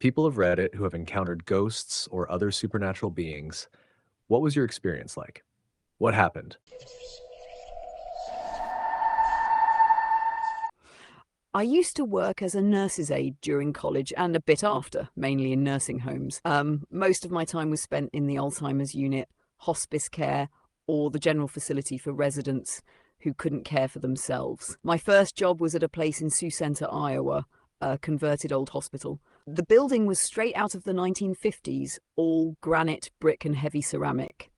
People of Reddit who have encountered ghosts or other supernatural beings. What was your experience like? What happened? I used to work as a nurse's aide during college and a bit after, mainly in nursing homes. Most of my time was spent in the Alzheimer's unit, hospice care, or the general facility for residents who couldn't care for themselves. My first job was at a place in Sioux Center, Iowa, a converted old hospital. The building was straight out of the 1950s, all granite, brick, and heavy ceramic.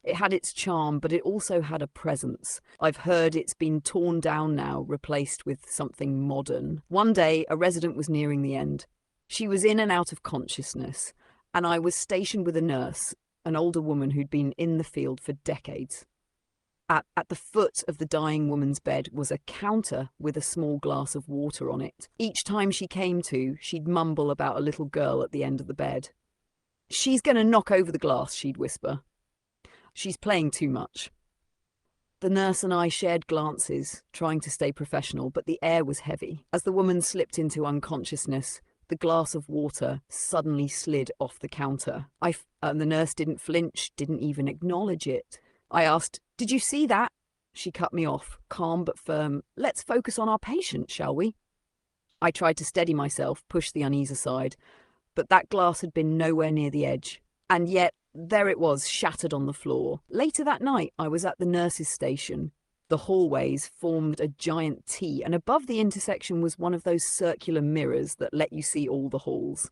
It had its charm, but it also had a presence. I've heard it's been torn down now, replaced with something modern. One day, a resident was nearing the end. She was in and out of consciousness, and I was stationed with a nurse, an older woman who'd been in the field for decades. At the foot of the dying woman's bed was a counter with a small glass of water on it. Each time she came to, she'd mumble about a little girl at the end of the bed. "She's going to knock over the glass," she'd whisper. "She's playing too much." The nurse and I shared glances, trying to stay professional, but the air was heavy. As the woman slipped into unconsciousness, the glass of water suddenly slid off the counter. The nurse didn't flinch, didn't even acknowledge it. I asked, "Did you see that?" She cut me off, calm but firm. "Let's focus on our patient, shall we?" I tried to steady myself, push the unease aside, but that glass had been nowhere near the edge. And yet, there it was, shattered on the floor. Later that night, I was at the nurse's station. The hallways formed a giant T, and above the intersection was one of those circular mirrors that let you see all the halls.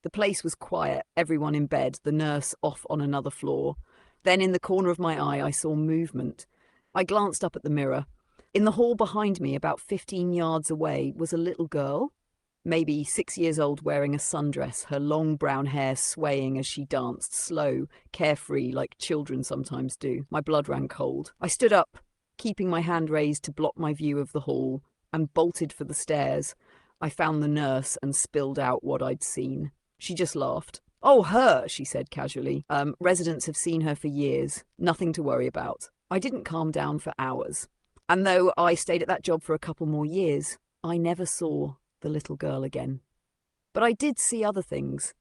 The place was quiet, everyone in bed, the nurse off on another floor. Then in the corner of my eye, I saw movement. I glanced up at the mirror. In the hall behind me, about 15 yards away, was a little girl, maybe 6 years old, wearing a sundress, her long brown hair swaying as she danced, slow, carefree, like children sometimes do. My blood ran cold. I stood up, keeping my hand raised to block my view of the hall, and bolted for the stairs. I found the nurse and spilled out what I'd seen. She just laughed. "Oh, her," she said casually. Residents have seen her for years. Nothing to worry about." I didn't calm down for hours. And though I stayed at that job for a couple more years, I never saw the little girl again. But I did see other things.